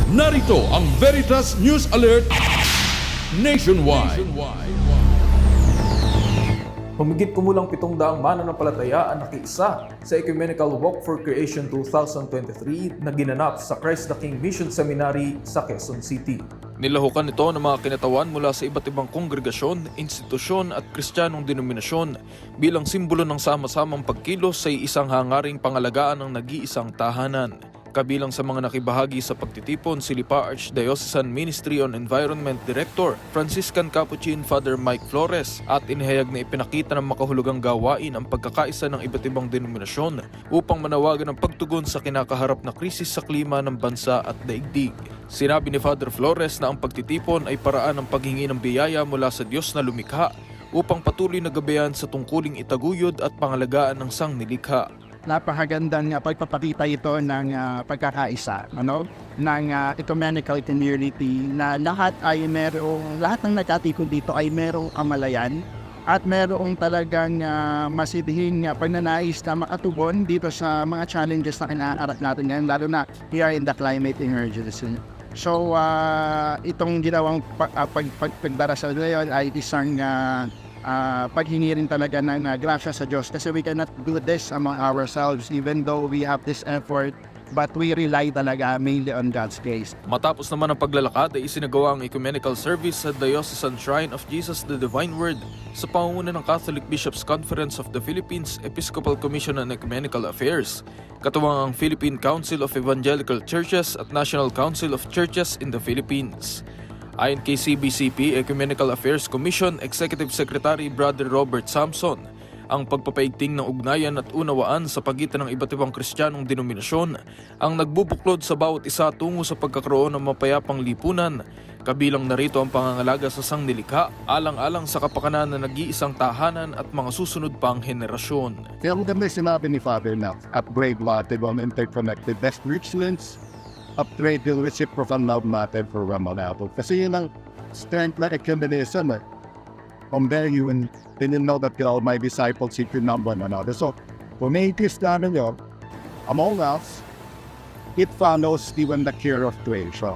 Narito ang Veritas News Alert Nationwide. Humigit kumulang 700 mananampalataya ang nakiisa sa Ecumenical Walk for Creation 2023 na ginanap sa Christ the King Mission Seminary sa Quezon City. Nilahukan ito ng mga kinatawan mula sa iba't ibang kongregasyon, institusyon at kristyanong denominasyon bilang simbolo ng sama-samang pagkilos sa isang hangaring pangalagaan ng nag-iisang tahanan. Kabilang sa mga nakibahagi sa pagtitipon si Lipa Archdiocesan Ministry on Environment Director Franciscan Capuchin Father Mike Flores at inihayag na ipinakita ng makahulugang gawain ang pagkakaisa ng iba't ibang denominasyon upang manawagan ng pagtugon sa kinakaharap na krisis sa klima ng bansa at daigdig. Sinabi ni Father Flores na ang pagtitipon ay paraan ng paghingi ng biyaya mula sa Diyos na lumikha upang patuloy na gabayan sa tungkuling itaguyod at pangalagaan ng sangnilikha. Napakagandang pagpapakita ito ng pagkakaisa ng ecumenical community na lahat ng nagkatikod dito ay merong kamalayan at merong talagang masidhing pagnanais na makatugon dito sa mga challenges na kinaharap natin ngayon, lalo na here in the climate emergency. So itong ginawang pagdarasal ngayon ay isang paghingi rin talaga ng grasya sa Diyos kasi we cannot do this among ourselves even though we have this effort, but we rely talaga mainly on God's grace. Matapos naman ang paglalakad ay isinagawa ang ecumenical service sa Diocesan Shrine of Jesus the Divine Word sa pangunguna ng Catholic Bishops' Conference of the Philippines Episcopal Commission on Ecumenical Affairs, katuwang ang Philippine Council of Evangelical Churches at National Council of Churches in the Philippines. Ayon kay CBCP Ecumenical Affairs Commission Executive Secretary Brother Robert Samson, ang pagpapaigting ng ugnayan at unawaan sa pagitan ng iba't ibang kristyanong denominasyon ang nagbubuklod sa bawat isa tungo sa pagkakaroon ng mapayapang lipunan, kabilang narito ang pangangalaga sa sangnilikha, alang-alang sa kapakanan na nag-iisang tahanan at mga susunod pang henerasyon. Kaya maganda sinabi ni Father na upgrade natin ang interconnected best richlands, upgrade the reciprocal love natin for Ramalabo. Kasi yun ang strength na ecumenism. Compare you and didn't know that my disciples seek to love one another. So, kung naitis namin yun, among us, it follows even the cure of creation.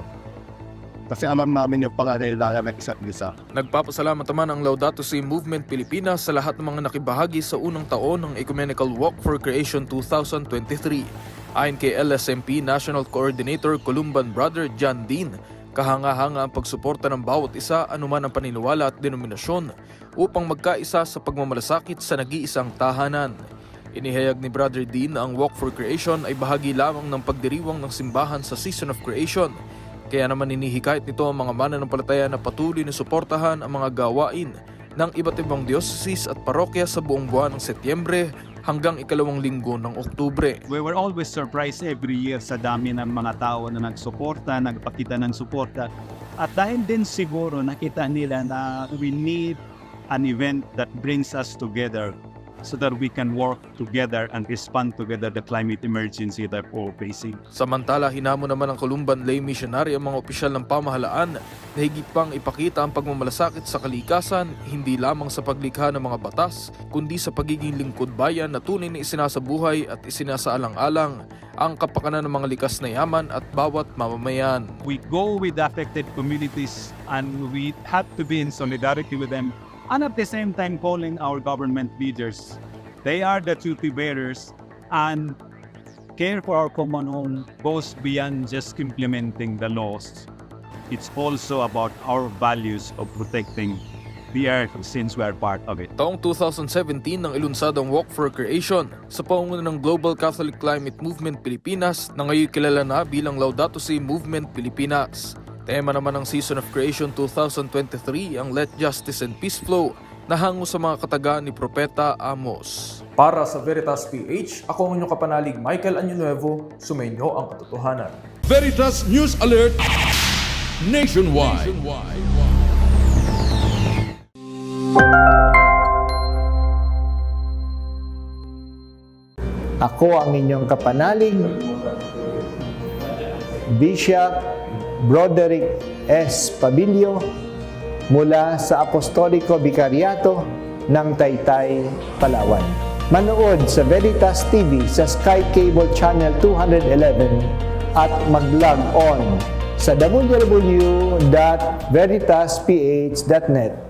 Kasi alam namin yung pangangailangan ng isa't isa. Nagpapasalamat naman ang Laudato Si Movement Pilipinas sa lahat ng mga nakibahagi sa unang taon ng Ecumenical Walk for Creation 2023. Ayon kay LSMP National Coordinator Columban Brother John Dean, kahanga-hanga ang pagsuporta ng bawat isa anuman ang paniniwala at denominasyon upang magkaisa sa pagmamalasakit sa nag-iisang tahanan. Inihayag ni Brother Dean na ang Walk for Creation ay bahagi lamang ng pagdiriwang ng simbahan sa Season of Creation. Kaya naman inihikayat nito ang mga mananampalataya na patuloy na suportahan ang mga gawain ng iba't ibang diocese at parokya sa buong buwan ng Setyembre hanggang ikalawang linggo ng Oktubre. We were always surprised every year sa dami ng mga tao na nagsuporta, nagpakita ng suporta. At dahil din siguro nakita nila na we need an event that brings us together so that we can work together and respond together the climate emergency that we're facing. Samantala, hinamo naman ng Columban Lay Missionary ang mga opisyal ng pamahalaan na higit pang ipakita ang pagmamalasakit sa kalikasan, hindi lamang sa paglikha ng mga batas, kundi sa pagiging lingkod bayan na tunay na isinasabuhay at isinasaalang-alang ang kapakanan ng mga likas na yaman at bawat mamamayan. We go with the affected communities and we have to be in solidarity with them. And at the same time calling our government leaders. They are the duty bearers, and care for our common home goes beyond just implementing the laws. It's also about our values of protecting the earth since we are part of it. Taong 2017 nang ilunsad ang Walk for Creation sa pangunguna ng Global Catholic Climate Movement Pilipinas na ngayon kilala na bilang Laudato Si Movement Pilipinas. Tema naman ng Season of Creation 2023 ang Let Justice and Peace Flow na hango sa mga katagaan ni Propeta Amos. Para sa Veritas PH, ako ang inyong kapanalig Michael Año, sumainyo ang katotohanan. Veritas News Alert Nationwide. Ako ang inyong kapanalig Bishop Broderick S. Pabilio mula sa Apostolico Vicariato ng Taytay, Palawan. Manood sa Veritas TV sa Sky Cable Channel 211 at mag-log on sa www.veritasph.net.